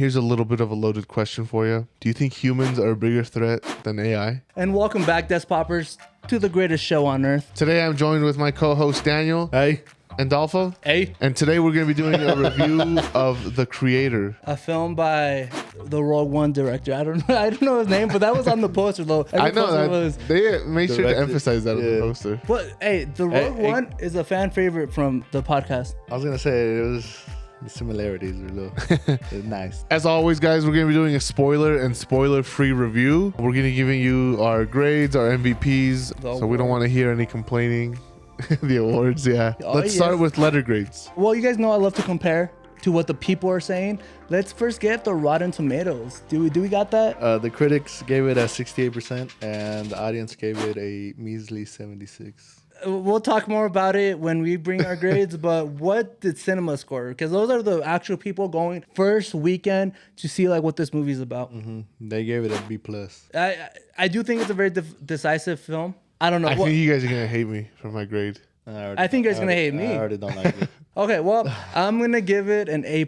Here's a little bit of a loaded question for you. Do you think humans are a bigger threat than AI? And welcome back, Desk Poppers, to the greatest show on earth. Today I'm joined with my co-host Daniel. Hey. And Dolfo. Hey. And today we're going to be doing a review of The Creator. A film by the Rogue One director. I don't know his name, but that was on the poster though. I know that. They made sure to emphasize that on the poster. But hey, the Rogue One is a fan favorite from the podcast. I was going to say it was... The similarities are little nice. As always, guys, we're going to be doing a spoiler and spoiler-free review. We're going to be giving you our grades, our MVPs, so we don't want to hear any complaining. The awards, yeah. Let's start with letter grades. Well, you guys know I love to compare to what the people are saying. Let's first get the Rotten Tomatoes. Do we got that? The critics gave it a 68%, and the audience gave it a measly 76%. We'll talk more about it when we bring our grades, but what did Cinema score? Because those are the actual people going first weekend to see like what this movie's about. Mm-hmm. They gave it a B+. I do think it's a very decisive film. I don't know. I think you guys are going to hate me for my grade. I think you guys are going to hate me. I already don't like it. Okay, well, I'm going to give it an A+.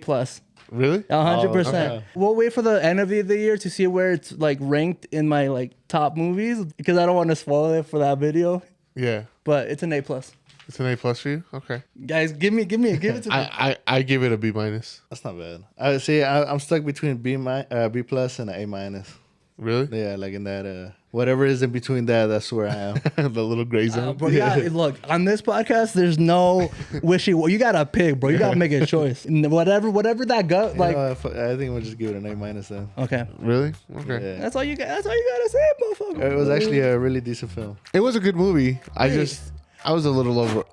Really? 100%. Okay. We'll wait for the end of the year to see where it's like ranked in my like top movies because I don't want to spoil it for that video. Yeah. But it's an A+. It's an A+ for you? Okay. Guys, give it to me. I give it a B-. That's not bad. I'm stuck between B+ and an A-. Really? Yeah, like in that whatever is in between that, that's where I am. The little gray zone. Bro, look, on this podcast, there's no wishy. You gotta pick, bro. You gotta make a choice. Whatever that gut, like. I think we'll just give it an A- then. Okay. Really? Okay. Yeah. That's all you gotta say, motherfucker. It was actually a really decent film. It was a good movie. I was a little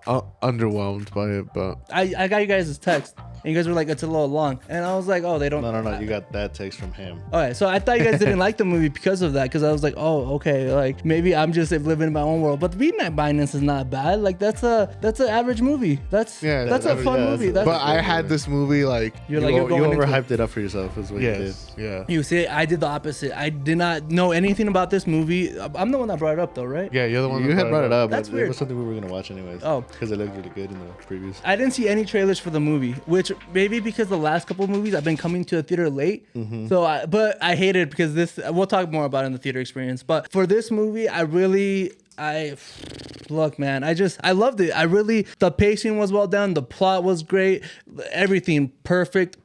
underwhelmed by it, but I got you guys' text, and you guys were like, it's a little long, and I was like, oh, they don't. No. You got that text from him. Okay, so I thought you guys didn't like the movie because of that, because I was like, oh, okay, like maybe I'm just living in my own world. But Midnight Madness is not bad. Like that's an average movie. That's a fun movie. But I had this movie like you overhyped it up for yourself. Is what you did. Yeah. You see, I did the opposite. I did not know anything about this movie. I'm the one that brought it up, though, right? Yeah, you're the one. You had brought it up. That's weird. It was something we were gonna watch anyways. Oh, because it looked really good in the previews. I didn't see any trailers for the movie, which maybe because the last couple of movies I've been coming to the theater late. Mm-hmm. So, but I hate it because we'll talk more about it in the theater experience. But for this movie, look, man, I loved it. The pacing was well done. The plot was great. Everything perfect.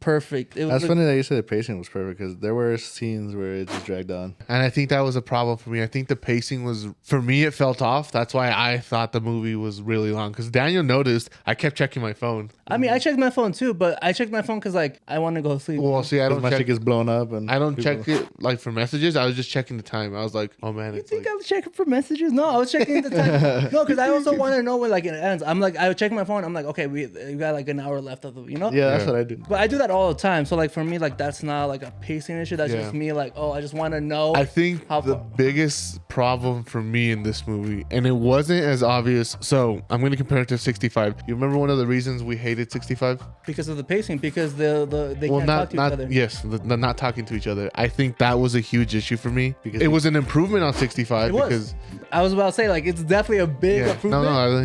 That's funny that you said the pacing was perfect because there were scenes where it just dragged on. And I think that was a problem for me. I think the pacing for me, it felt off. That's why I thought the movie was really long. Because Daniel noticed I kept checking my phone. I mean, I checked my phone too, but I checked my phone because like I want to go to sleep. Well, see, I don't my shit gets blown up, and I don't check it like for messages. I was just checking the time. I was like, oh man, you think I was checking for messages? No, I was checking the time. No, because I also want to know when like it ends. I'm like, I would check my phone. I'm like, okay, we got like an hour left of the, Yeah, that's what I do. But I do that all the time. So like for me, like that's not like a pacing issue. That's just me like, oh, I just want to know. I think the biggest problem for me in this movie, and it wasn't as obvious. So I'm going to compare it to 65. You remember one of the reasons we hated 65? Because of the pacing, because they can't talk to each other. Yes, not talking to each other. I think that was a huge issue for me. Because it was an improvement on 65. Because I was about to say, like, it's definitely a big improvement. I was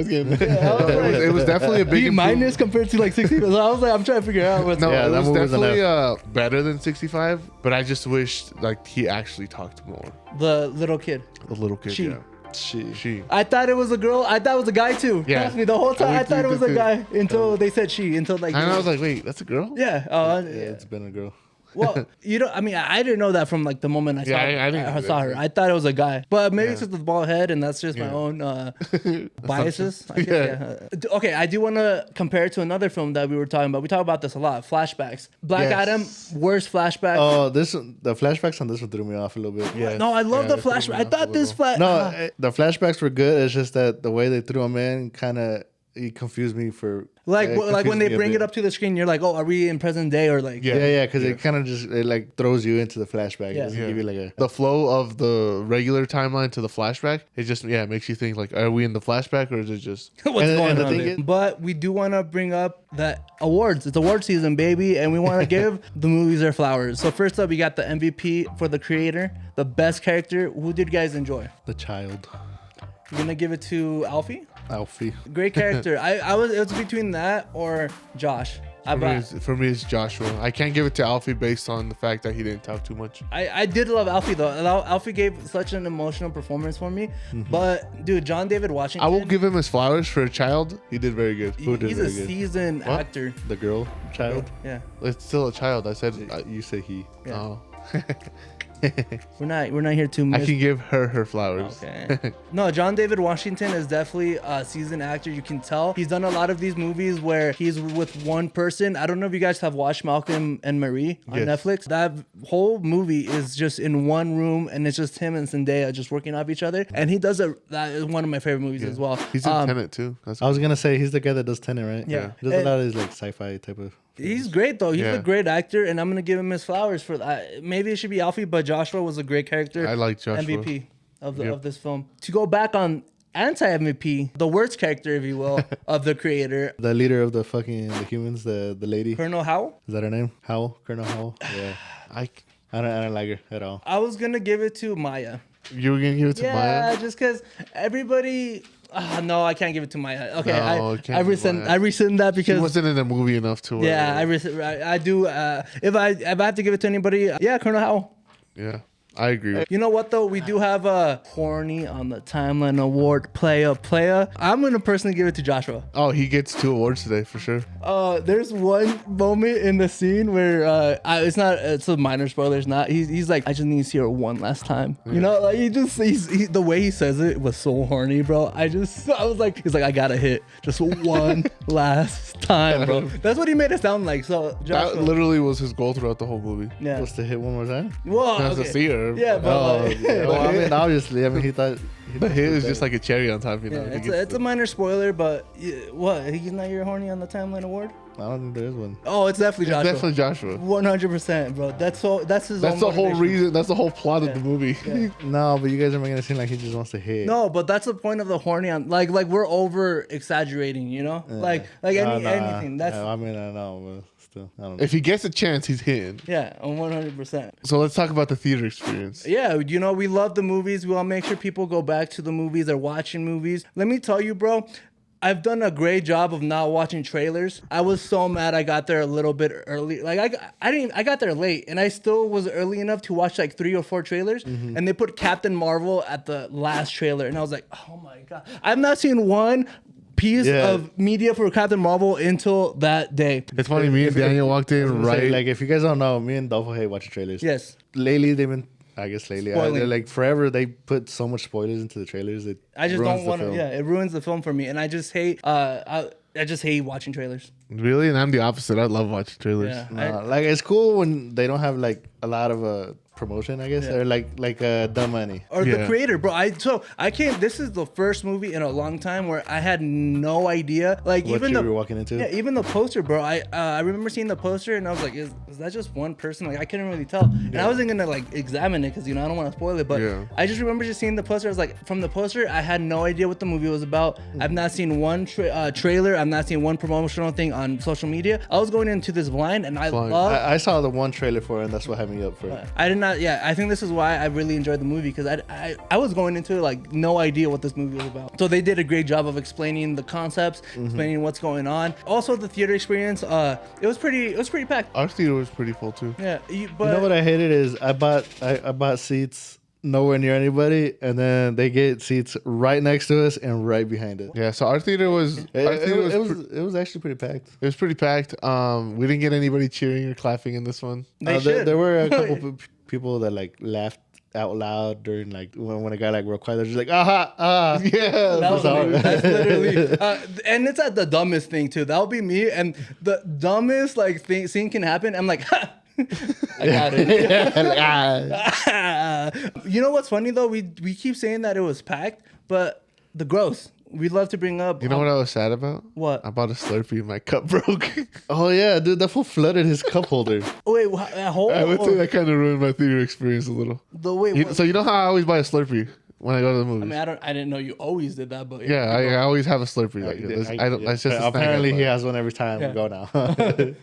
getting there. It was definitely a big B- compared to like 60. So I was like, I'm trying to figure out what's it was definitely better than 65, but I just wished like he actually talked more. The little kid. Yeah. She. I thought it was a girl. I thought it was a guy too. Yeah. Trust me, the whole time I thought it was a guy until they said she. Until like. And I was like, wait, that's a girl? Yeah. It's been a girl. Well, I mean, I didn't know that from like the moment I saw her. I thought it was a guy, but maybe it's just the bald head, and that's just my own biases. I guess, Okay, I do want to compare it to another film that we were talking about. We talk about this a lot. Flashbacks. Black Adam, worst flashback. Oh, the flashbacks on this one threw me off a little bit. Yeah. No, I love the flashback. I thought this the flashbacks were good. It's just that the way they threw them in kind of. It confused me for like when they bring it up to the screen, you're like, oh, are we in present day or like because it kind of just like throws you into the flashback. Yeah. It doesn't give you like the flow of the regular timeline to the flashback. It just makes you think like, are we in the flashback or is it just what's going on? But we do want to bring up that awards. It's award season, baby, and we want to give the movies their flowers. So first up, we got the MVP for the creator, the best character. Who did you guys enjoy? The child. You're gonna give it to Alfie. Great Great character. It was between that or Josh. For me, it's Joshua. I can't give it to Alfie based on the fact that he didn't talk too much. I did love Alfie though. Alfie gave such an emotional performance for me. But dude, John David Washington. I will give him his flowers for a child. He did very good. He's a seasoned actor. The girl child. Yeah. It's still a child. I said you say he. Yeah. Oh. We're not here to I can give her flowers. Okay. No, John David Washington is definitely a seasoned actor. You can tell he's done a lot of these movies where he's with one person. I don't know if you guys have watched Malcolm and Marie on Netflix. That whole movie is just in one room and it's just him and Zendaya just working off each other. And he does that is one of my favorite movies as well. He's in Tenet too. I was gonna say he's the guy that does Tenet, right? Yeah. He does a lot of these like sci-fi type of. He's great though. He's a great actor, and I'm gonna give him his flowers for that. Maybe it should be Alfie, but Joshua was a great character. I like Joshua. MVP of this film. To go back on anti-MVP, the worst character, if you will, of the creator, the leader of the humans, the lady. Colonel Howell. Is that her name? Howell, Colonel Howell. Yeah. I don't like her at all. I was gonna give it to Maya. You were gonna give it to Maya? Yeah, just because everybody. No, I can't give it to Maya. Okay, no, I rescind that because she wasn't in the movie enough to. Yeah, I do. If I have to give it to anybody, Colonel Howell. Yeah. I agree. You know what though? We do have a horny on the timeline award playa. I'm gonna personally give it to Joshua. Oh, he gets 2 awards today for sure. There's one moment in the scene where it's a minor spoiler. It's not. He's like, I just need to see her one last time. You know, like the way he says it was so horny, bro. I was like, he's like, I gotta hit just one last time, bro. That's what he made it sound like. So Joshua, that literally was his goal throughout the whole movie. Yeah, was to hit one more time. Well, to see her. Yeah, but well, I mean, obviously, he thought. The hit is just like a cherry on top, you know. Yeah, it's a minor spoiler, but what? He's not your horny on the timeline award? I don't think there is one. Oh, it's definitely Joshua. Definitely Joshua. 100%, bro. That's his. That's the whole reason. That's the whole plot of the movie. Yeah. No, but you guys are making it seem like he just wants to hit. No, but that's the point of the horny on. Like we're over exaggerating, you know. Anything. That's. I mean, I know, but still, I don't know. If he gets a chance, he's hitting. Yeah, 100%. So let's talk about the theater experience. Yeah, you know, we love the movies. We want to make sure people go back to the movies. They're watching movies. Let me tell you, bro. I've done a great job of not watching trailers. I was so mad I got there a little bit early. Like I got there late and I still was early enough to watch like 3 or 4 trailers. Mm-hmm. And they put Captain Marvel at the last trailer. And I was like, oh my God. I've not seen one piece of media for Captain Marvel until that day. It's funny, me and Daniel walked in right. Like if you guys don't know, me and Dolpho hate watching trailers. Yes. Lately they've been they're like forever they put so much spoilers into the trailers. I just don't want to. Yeah, it ruins the film for me, and I just hate. I just hate watching trailers. Really, and I'm the opposite. I love watching trailers. Yeah, like it's cool when they don't have like a lot of promotion, I guess, or like dumb money or the creator, bro. I can't. This is the first movie in a long time where I had no idea. Like what even you were walking into. Yeah, even the poster, bro. I remember seeing the poster and I was like, is that just one person? Like I couldn't really tell, and I wasn't gonna like examine it because I don't want to spoil it. But I just remember just seeing the poster. I was like, from the poster, I had no idea what the movie was about. I've not seen one trailer. I've not seen one promotional thing on social media. I was going into this blind, and I saw the one trailer for it, and that's what had me up for it. I did not. Yeah, I think this is why I really enjoyed the movie because I was going into it like no idea what this movie was about. So they did a great job of explaining the concepts, explaining what's going on. Also, the theater experience. It was pretty packed. Our theater was pretty full too. Yeah, but you know what I hated is I bought seats nowhere near anybody, and then they get seats right next to us and right behind it. Yeah, so our theater was it was actually pretty packed. It was pretty packed. We didn't get anybody cheering or clapping in this one. There were a couple people that like laughed out loud during like when a guy like real quiet, they're just like yeah. That's literally and it's at the dumbest thing too. That'll be me, and the dumbest like scene can happen. I'm like, ha! I got it. You know what's funny though? We keep saying that it was packed, but the growth. We'd love to bring up. You know what I was sad about? What? I bought a Slurpee and my cup broke. Oh yeah, dude, that fool flooded his cup holder. Wait, that whole? I would say that kind of ruined my theater experience a little. So you know how I always buy a Slurpee when I go to the movies? I mean, I didn't know you always did that, but I always have a Slurpee. That's just apparently he has one every time we go now.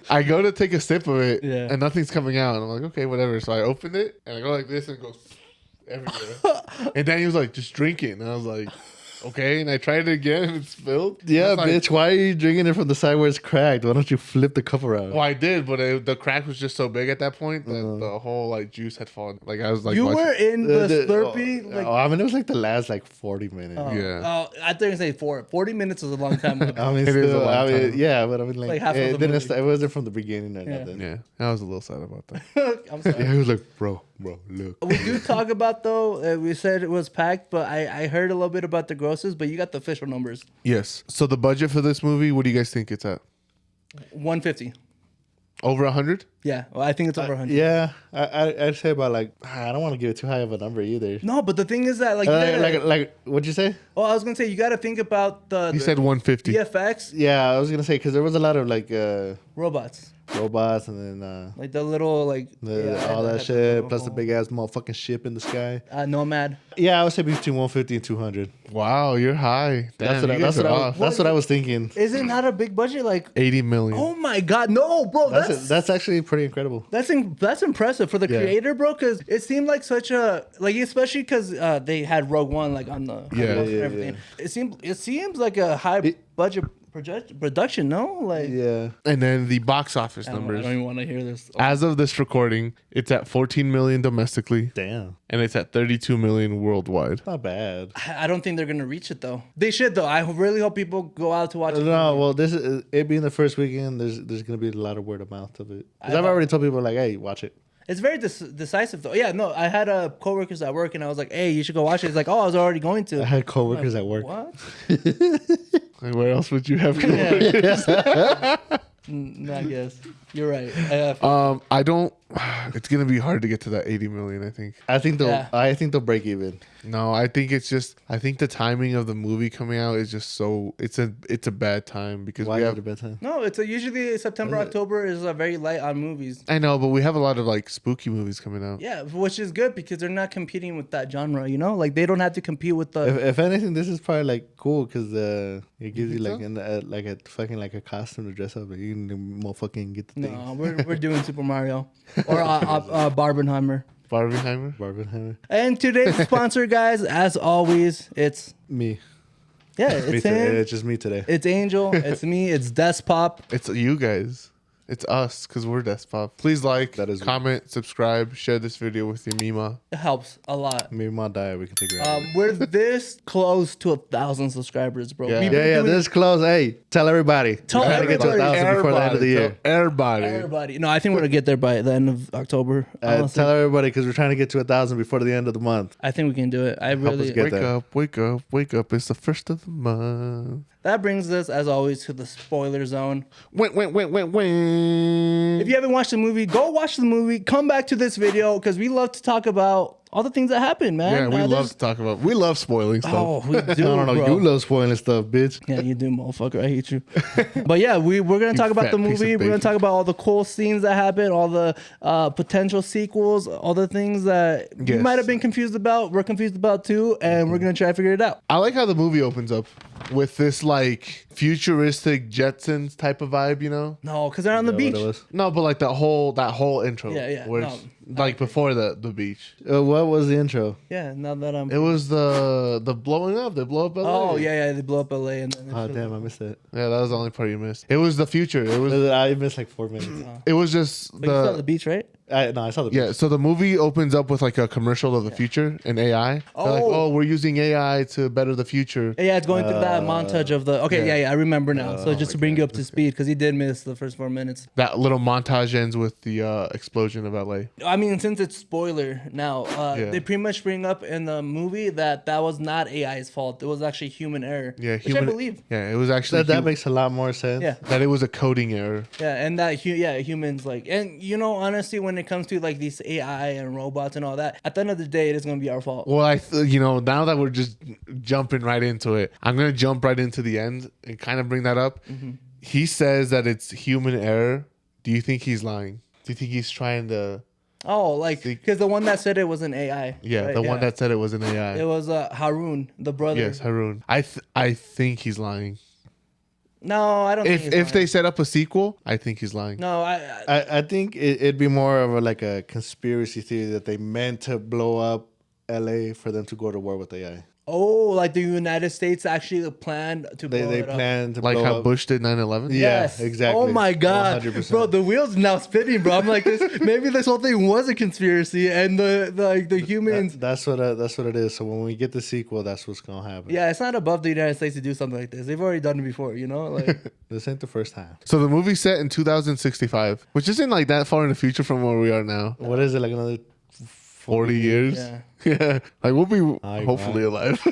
I go to take a sip of it and nothing's coming out, and I'm like, okay, whatever. So I opened it and I go like this and it goes everywhere. And Danny was like, just drink it, and I was like, Okay, and I tried it again and it spilled. Yeah, bitch. Why are you drinking it from the side where it's cracked? Why don't you flip the cup around? Well, I did, but the crack was just so big at that point that the whole like juice had fallen. Like I was like, you were in the Slurpee. I mean, it was like the last like 40 minutes. Yeah. Oh, I think you say 40 minutes is a long time. I mean, yeah, but I mean, like half of the it wasn't from the beginning or nothing. Yeah, I was a little sad about that. I'm sorry. Yeah, he was like, bro, look. We do talk about though. We said it was packed, but I heard a little bit about the grosses. But you got the official numbers. Yes. So the budget for this movie, what do you guys think it's at? 150. Over 100? Yeah, well, I think it's over 100. Yeah, I'd say about like I don't want to give it too high of a number either. No, but the thing is that like what'd you say? Oh, I was gonna say you got to think about He said 150. VFX. Yeah, I was gonna say because there was a lot of like robots and then like the little like all that shit plus the big ass motherfucking ship in the sky. Nomad. Yeah, I would say between 150 and 200. Wow, you're high. Damn, That's what I was thinking. Is it not a big budget? Like 80 million. Oh my god, no, bro. That's actually pretty incredible. That's impressive for the creator, bro. Because it seemed like such a like, especially because they had Rogue One like on the everything. Yeah. It seems like a high budget production, no? Like And then the box office numbers. I don't even want to hear this. As of this recording, it's at 14 million domestically. Damn. And it's at 32 million worldwide. Not bad. I don't think they're gonna reach it though. They should though. I really hope people go out to watch it. No, well, this is it being the first weekend. There's gonna be a lot of word of mouth of it. Because I've already told people like, hey, watch it. It's very decisive though. Yeah, no, I had coworkers at work and I was like, hey, you should go watch it. It's like, oh, I was already going to. I had coworkers at work. What? Like, where else would you have coworkers? I guess you're right. I don't. It's gonna be hard to get to that 80 million. I think. I think they'll break even. No, I think it's just. I think the timing of the movie coming out is just so. It's a bad time because Why we is have it a bad time? No, it's usually September, October is very light on movies. I know, but we have a lot of like spooky movies coming out. Yeah, which is good because they're not competing with that genre. You know, like they don't have to compete with the. If anything, this is probably like cool because it gives you like like a fucking like a costume to dress up. Like, you can motherfucking get the thing. No, we're doing Super Mario or Barbenheimer. Barbenheimer. And today's sponsor, guys, as always, it's me. Yeah, it's him. It's just me today. It's Angel. It's me. It's Despop. It's you guys. It's us because we're Despop. Please comment, subscribe, share this video with your Mima. It helps a lot. Maybe my diet we can take it out. We're this close to 1,000 subscribers, bro. Yeah, this close. Hey, tell everybody. Tell everybody. Get to 1,000 before the end of the year. Everybody. No, I think we're gonna get there by the end of October. Tell everybody because we're trying to get to 1,000 before the end of the month. I think we can do it. I really wake up. It's the first of the month. That brings us, as always, to the spoiler zone. Wait. If you haven't watched the movie, go watch the movie. Come back to this video because we love to talk about all the things that happen, man. Yeah, we love to talk about. We love spoiling stuff. Oh, we do. No, bro. you love spoiling stuff, bitch. Yeah, you do, motherfucker. I hate you. But yeah, we're gonna talk about the movie. We're gonna talk about all the cool scenes that happen, all the potential sequels, all the things that you might have been confused about. We're confused about too, and we're gonna try to figure it out. I like how the movie opens up with this like futuristic Jetsons type of vibe, you know? No, because they're on the beach. No, but like that whole intro. Yeah. Where it's like before the beach. What was the intro? Yeah, now that I'm. It was the blowing up. They blow up LA. Oh yeah, they blow up LA and then. Oh damn, I missed it. Yeah, that was the only part you missed. It was the future. I missed like 4 minutes. It was just but you saw the beach, right? I saw the beach. Yeah, so the movie opens up with like a commercial of the future and AI. They're like, oh, we're using AI to better the future. Yeah, it's going through that montage of the. Okay, yeah, I remember now. So just to bring you up to speed, because he did miss the first 4 minutes. That little montage ends with the explosion of LA. I mean, since it's spoiler now, they pretty much bring up in the movie that was not AI's fault. It was actually human error. Yeah, which I believe. Yeah, it was actually that makes a lot more sense. Yeah, that it was a coding error. Yeah, and that humans like, and honestly, when it comes to like these AI and robots and all that, at the end of the day, it is going to be our fault. Well, now that we're just jumping right into it, I'm going to jump right into the end and kind of bring that up. Mm-hmm. He says that it's human error. Do you think he's lying? Do you think he's trying to... Oh, like, because the one that said it was an AI. Yeah, right? One that said it was an AI. It was Harun, the brother. Yes, Harun. I think he's lying. No, I don't think if they set up a sequel, I think he's lying. No, I think it'd be more of a conspiracy theory that they meant to blow up LA for them to go to war with AI. Oh, like the United States actually planned to blow They it up. planned to Like blow how up. Bush did 9/11. Yes, exactly. Oh my god, 100%. bro, the wheels now spinning, bro. I'm like, maybe this whole thing was a conspiracy, and the humans. That's what it is. So when we get the sequel, that's what's gonna happen. Yeah, it's not above the United States to do something like this. They've already done it before, you know. Like, This ain't the first time. So the movie's set in 2065, which isn't like that far in the future from where we are now. What is it, like another 40 years. Yeah. Yeah. Like we'll be Aye, hopefully alive.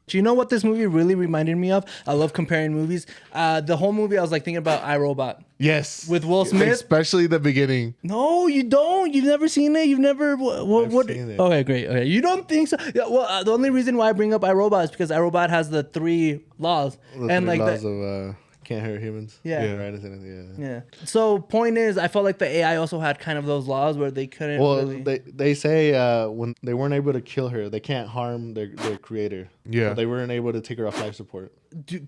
do you know what this movie really reminded me of? I love comparing movies. The whole movie, I was like thinking about iRobot. Yes. With Will Smith? Especially the beginning. No, you don't. You've never seen it. You've never. What? seen it. Okay, great. Okay, you don't think so? Yeah, well, the only reason why I bring up iRobot is because iRobot has the 3 laws, The and three like laws the, of can't hurt humans. Yeah. Or anything. Yeah. yeah. So point is, I felt like the AI also had kind of those laws where they couldn't. Well, really... they say when they weren't able to kill her, they can't harm their creator. Yeah. So they weren't able to take her off life support.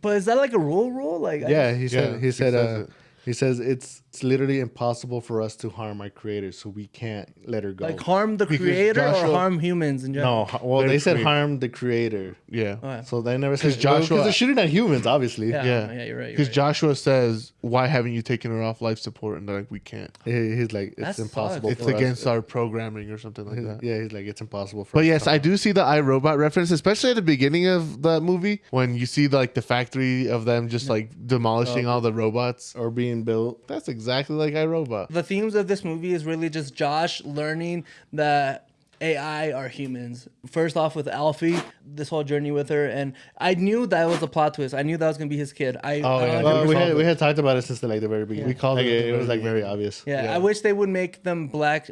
But is that like a rule? Like Yeah, he said. Yeah, he he said. says it. He says it's literally impossible for us to harm our creator, so we can't let her go. like harm the Because creator Joshua- or harm humans in general. no, well, Their they said creator. harm the creator. Yeah. Okay. So they never said Joshua- because they're shooting at humans, obviously. Yeah. Yeah. Yeah, you're right. Because Joshua says, "Why haven't you taken her off life support?" And they're like, "We can't. He's like, it's That impossible. sucks. It's for us." against our programming or something like that." Yeah, he's like, it's impossible for But us yes, to I do see the iRobot reference, especially at the beginning of the movie when you see like the factory of them just like demolishing all the robots. or being built. That's exactly like iRobot. The themes of this movie is really just Josh learning that AI are humans. First off with Alfie, this whole journey with her, and I knew that was a plot twist. I knew that was gonna be his kid. yeah. 100% Well, we had talked about it since the very beginning. We called like, it at the it was very like very obvious. Yeah, Yeah. I wish they would make them black.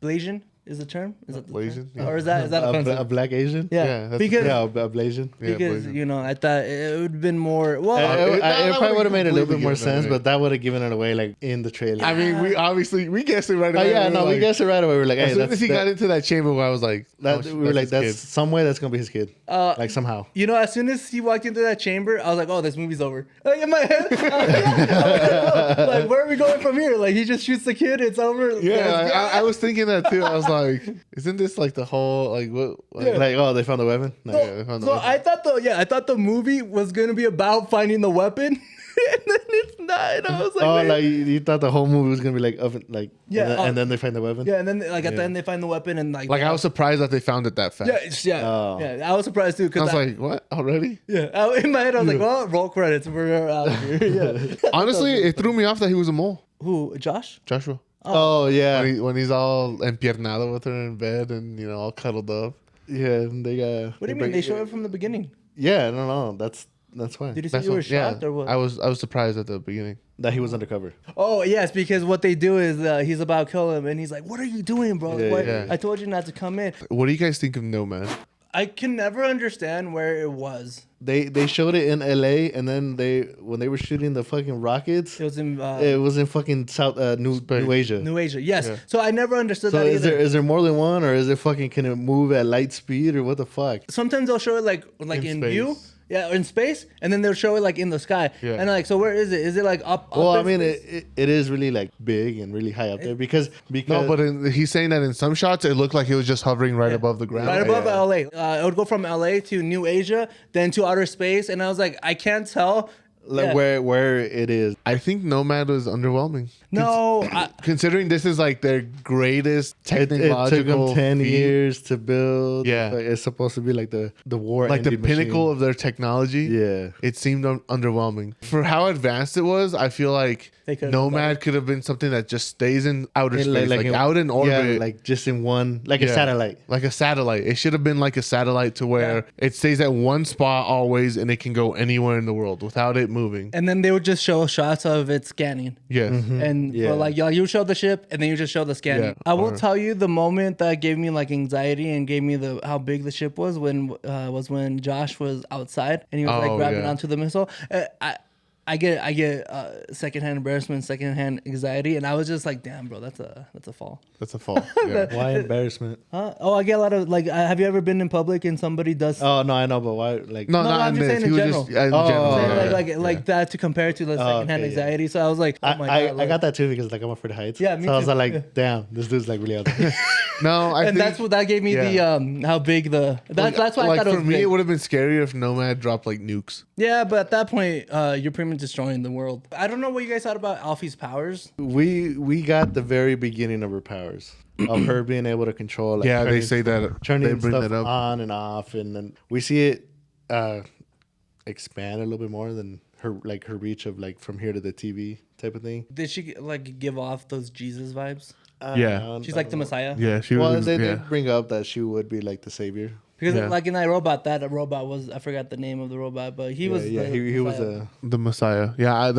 Blasian is the term? Is that the Blasian? term? Or is that A offensive? black Asian. Yeah, Yeah, that's- because Yeah, a Blasian. Yeah, because Blasian. you know I thought it would have been more. Well, It that probably would have made a little completely bit more given it sense, away. but that would have given it away like in the trailer. I mean, we guessed it right Oh away. yeah, We were no, we like- guessed it right away. We were like, As hey, soon that's as he got into that chamber, I was like, that. We were like, his that's kid. some way that's gonna be his kid. Like somehow. you know, as soon as he walked into that chamber, I was like, "Oh, this movie's over." Like in my head, like, where are we going from here? Like he just shoots the kid, it's over. Yeah, I was thinking that too. I was like, isn't this like the whole like what? Like, Like, oh, they found the weapon. No. Yeah, they found the So weapon. I thought the movie was gonna be about finding the weapon, and then it's not. And I was like, Oh, man. like you thought the whole movie was gonna be like oven, like Yeah, and then they find the weapon. yeah, and then like at the end they find the weapon and like I was surprised that they found it that fast. yeah, Oh. yeah. I was surprised too I because was like, what already? in my head I was like, well, roll credits, we're out of here. Yeah. Honestly, it threw me off that he was a mole, Who? Josh? Joshua. Oh yeah, When he's all empiernado with her in bed and all cuddled up. yeah. They got. What do you mean? They showed it from the beginning. Yeah, no. That's why Did you say you were shocked or what? I was surprised at the beginning. that he was undercover. Oh yes, because what they do is he's about to kill him, and he's like, "What are you doing, bro? Yeah, What? yeah. I told you not to come in." What do you guys think of Nomad? I can never understand where it was. They showed it in L.A. and then when they were shooting the fucking rockets, It was in it was in fucking South New Asia. New Asia. Yes. Yeah. So I never understood So that either. is there more than one, or is it fucking can it move at light speed, or what the fuck? Sometimes they'll show it like In in space. view. Yeah, or in space, and then they'll show it like in the sky. Yeah. And like, so where is it? Is it like up? Well, up I in mean, space? it is really like big and really high up there because No, but he's saying that in some shots it looked like he was just hovering right above the ground. right above yeah. LA. It would go from LA to New Asia, then to outer space, and I was like, I can't tell. like Yeah. where it is. I think Nomad was underwhelming. No, Considering this is like their greatest It took technological them 10 feat, years to build. Yeah. Like, it's supposed to be like the war, like the ending pinnacle machine. of their technology. Yeah. It seemed underwhelming. For how advanced it was, I feel like They could've done Nomad better. could have been something that just stays in outer And space, like in- out in orbit. Yeah, like just in one, like a Yeah. satellite. Like a satellite. It should have been like a satellite to where it stays at one spot always and it can go anywhere in the world without it moving. and then they would just show shots of it scanning. Yes. And Yeah. for like you show the ship and then you just show the scanning. Yeah, I will or- tell you the moment that gave me like anxiety and gave me the how big the ship was when Josh was outside and he was like Oh, grabbing yeah. onto the missile. I get secondhand embarrassment, secondhand anxiety, and I was just like, damn, bro, that's a fall. That's a fall. Yeah. Why embarrassment? Huh? Oh, I get a lot of like. Have you ever been in public and somebody does? Oh no, I know, but why? Like No, No, not I'm in just this. saying He in was general. just in Oh, general. Saying, yeah, like yeah. like that to compare to the secondhand okay, yeah. anxiety. So I was like, oh my I god, like, got that too because like I'm afraid of heights. Yeah, me so I was too. like, Yeah. damn, this dude's like really out there. No, I and think, that's what that gave me the how big the that's why I thought it was for me big. it would have been scarier if Nomad dropped like nukes. Yeah, but at that point, you're pretty much destroying the world. I don't know what you guys thought about Alfie's powers. We got the very beginning of her powers. Of her being able to control, like, Yeah, they say that. turning They bring stuff that up. on and off, and then we see it expand a little bit more than her reach of like from here to the TV type of thing. Did she like give off those Jesus vibes? Yeah. She's like the Messiah. Yeah, she Well, was. they yeah. did bring up that she would be like the savior. Because Yeah. like in that robot was, I forgot the name of the robot, but he was he was Messiah. a. The Messiah. Yeah, I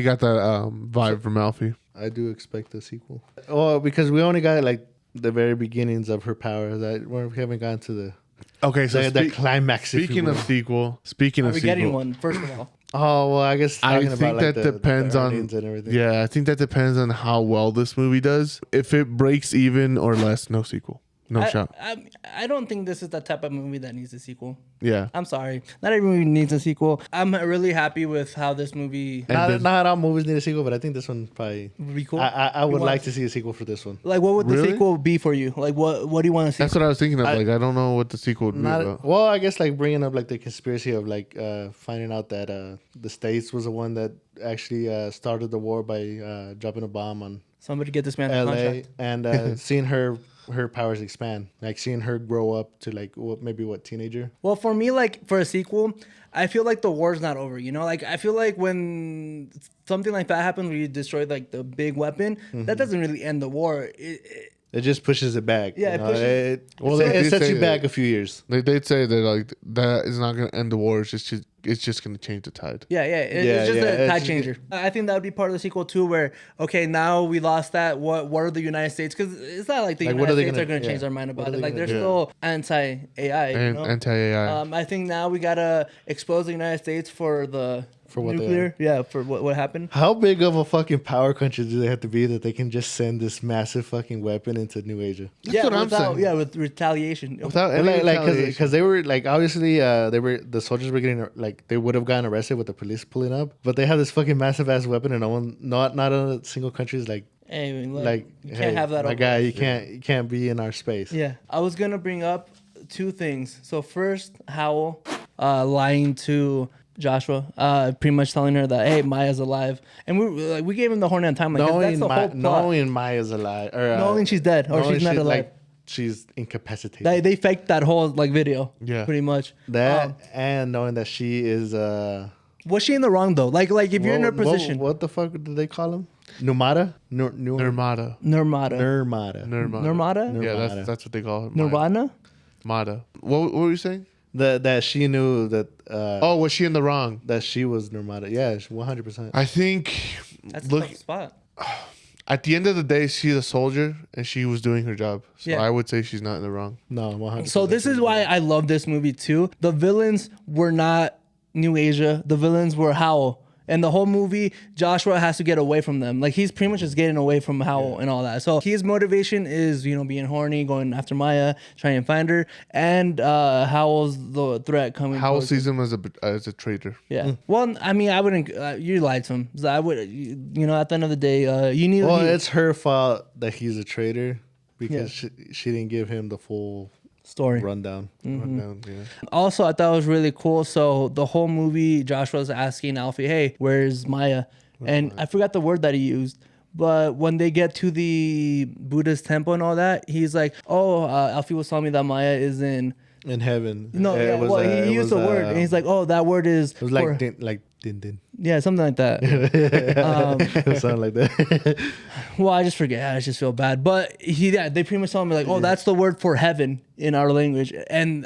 got that vibe from Alfie. I do expect a sequel. Well, because we only got like the very beginnings of her power. That we haven't gotten to the Okay, so the climax. if you speaking will. of sequel, speaking Are of we sequel, getting one first of all? Oh well, I guess I talking think about, like, that the depends on earnings and everything. yeah. I think that depends on how well this movie does. If it breaks even or less, no sequel, no shot. I don't think this is the type of movie that needs a sequel. Yeah, I'm sorry, not every movie needs a sequel. I'm really happy with how this movie Not all movies need a sequel, but I think this one probably. would be cool. I would You like want- to see a sequel for this one. Like, what would the Really? sequel be for you? Like, what do you want to see? that's what I was thinking of. Like, I don't know what the sequel would be about. Well, I guess like bringing up like the conspiracy of like finding out that the States was the one that actually started the war by dropping a bomb on Somebody get this man a LA, contract. and seeing her powers expand, like seeing her grow up to like what teenager. Well, for me, like for a sequel, I feel like the war's not over. You know, like I feel like when something like that happens, where you destroy like the big weapon, that doesn't really end the war. It just pushes it back. Yeah, you it know? pushes- It they sets say you back that. a few years. They'd say that like that is not going to end the war. It's just going to change the tide. Yeah, it's just a tide changer. I think that would be part of the sequel too, where okay, now we lost that. What are the United States? Because it's not like the Like, what United are they States are going to gonna- change their mind what about are it. they Like they're gonna still anti-AI. And you know? anti-AI. I think now we gotta expose the United States for the what they nuclear. Yeah, for what happened. How big of a fucking power country do they have to be that they can just send this massive fucking weapon into New Asia? That's what I'm without, saying. yeah, with retaliation. Without any Like retaliation. because they were like obviously the soldiers were getting like they would have gotten arrested with the police pulling up, but they have this fucking massive ass weapon and no one not a single country is like Hey, look, like you hey, can't have that. my over guy, us. you can't be in our space. Yeah, I was gonna bring up two things. So first, Howell lying to Joshua, pretty much telling her that hey, Maya's alive, and we gave him the horn on time. Like that's the whole plot. Knowing Maya's alive, or Knowing she's dead or knowing she's not alive. like she's incapacitated. They faked that whole like video. Yeah. pretty much. That and knowing that she is Was she in the wrong though? Like if you're in her position. What the fuck did they call him? Numata? Nirmata. Nirmata. Nirmata. Yeah, Nirmata. that's what they call it. Nirvana. Mata. What were you saying? That she knew that Was she in the wrong? that she was Nirmata. Yeah, 100%. I think. That's a Look, tough spot. at the end of the day, she's a soldier and she was doing her job. So Yeah. I would say she's not in the wrong. No, 100%. So this is why I love this movie too. The villains were not New Asia. The villains were Howell. And the whole movie, Joshua has to get away from them. Like he's pretty much just getting away from Howell and all that. So his motivation is, being horny, going after Maya, trying to find her, and Howell's the threat coming. Howell towards sees him as a traitor. Yeah. Well, I mean, I wouldn't. You lied to him. So I would. At the end of the day, you need. Well, it's her fault that he's a traitor because she didn't give him the full story. rundown. Rundown, yeah. Also, I thought it was really cool. So the whole movie, Joshua's asking Alfie, "Hey, where's Maya?" And I forgot the word that he used. But when they get to the Buddhist temple and all that, he's like, "Oh, Alfie was telling me that Maya is in." In heaven. No, It yeah, was, well, it he used was, the word, and he's like, "Oh, that word is." It was like for-" din. yeah, something like that. It sounded like that. Well, I just forget. I just feel bad. But they pretty much told me like, "Oh, that's the word for heaven in our language." And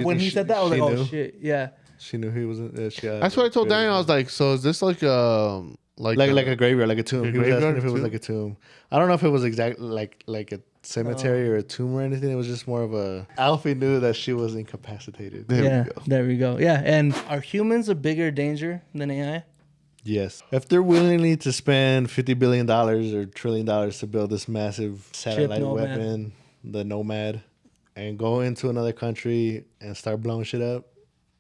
when he said that, I was like, she "Oh knew? shit, yeah." She knew he wasn't. That's what I told Daniel. I was like, so is this like a graveyard, like a tomb. A He was asking graveyard if it was tomb? like a tomb. I don't know if it was exactly like a cemetery or a tomb or anything. It was just more of a. Alfie knew that she was incapacitated. There we go. Yeah, and are humans a bigger danger than AI? Yes, if they're willing to spend $50 billion or $1 trillion to build this massive satellite Nomad. weapon, the Nomad, and go into another country and start blowing shit up.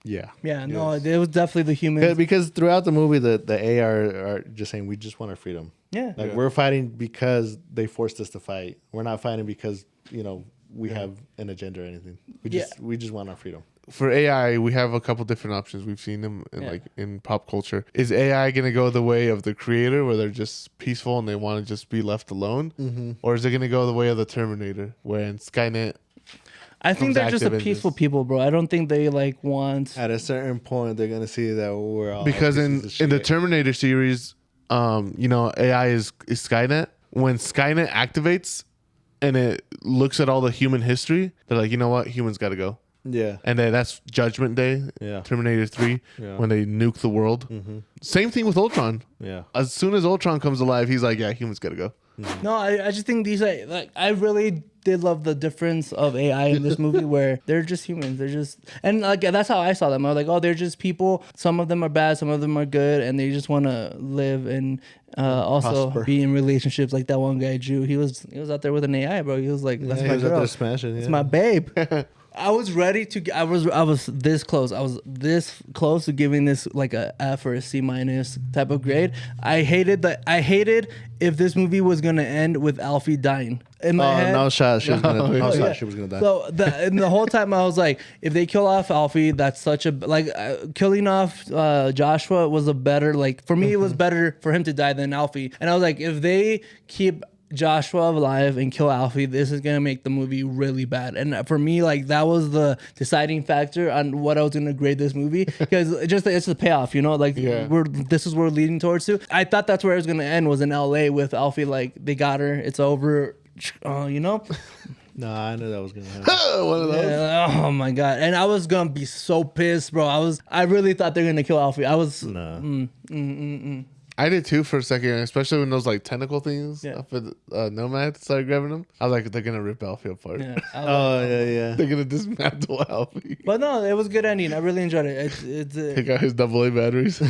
Yeah. Yeah, no, it was definitely the humans. Because throughout the movie, the AI are just saying we just want our freedom. Yeah. Like we're fighting because they forced us to fight. We're not fighting because, you know, we have an agenda or anything. We just want our freedom. For AI, we have a couple different options. We've seen them in like in pop culture. Is AI going to go the way of the creator, where they're just peaceful and they want to just be left alone, or is it going to go the way of the Terminator, where in Skynet? I think they're just a peaceful people, bro. I don't think they like want. At a certain point, they're gonna see that we're all because in the Terminator series, you know, AI is Skynet. When Skynet activates and it looks at all the human history, they're like, you know what, humans got to go. Yeah. And then that's Judgment Day. Yeah. Terminator 3, when they nuke the world. Same thing with Ultron. Yeah. As soon as Ultron comes alive, he's like, yeah, humans got to go. No, I just think these are like, I really did love the difference of AI in this movie where they're just humans. They're just, and like that's how I saw them. I was like, oh, they're just people. Some of them are bad, some of them are good, and they just want to live and also be in relationships. Like that one guy, Drew. He was out there with an AI, bro. He was like, that's my girl. Smashing, it's my babe. I was ready to. I was this close. I was this close to giving this like a F or a C- type of grade. I hated if this movie was gonna end with Alfie dying. In my head, no shot. She was gonna. She was gonna die. So the whole time I was like, if they kill off Alfie, that's such a like killing off Joshua was a better like for me. It was better for him to die than Alfie. And I was like, if they keep Joshua alive and kill Alfie, this is gonna make the movie really bad. And for me, like that was the deciding factor on what I was gonna grade this movie, because it's the payoff, you know, like this is where we're leading towards to. I thought that's where it was gonna end, was in LA with Alfie, like they got her, it's over, you know. No, I knew that was gonna happen. One of those. Yeah, oh my god! And I was gonna be so pissed, bro. I really thought they were gonna kill Alfie. I was. No. I did too for a second, especially when those like tentacle things off of Nomad started grabbing them. I was like, they're gonna rip Alfie apart. Yeah, yeah. They're gonna dismantle Alfie. But no, it was a good ending. I really enjoyed it. Take out his AA batteries.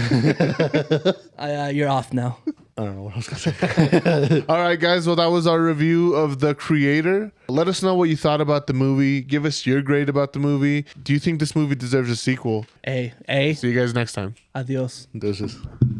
You're off now. I don't know what I was gonna say. All right, guys. Well, that was our review of The Creator. Let us know what you thought about the movie. Give us your grade about the movie. Do you think this movie deserves a sequel? A. See you guys next time. Adios. Deuces.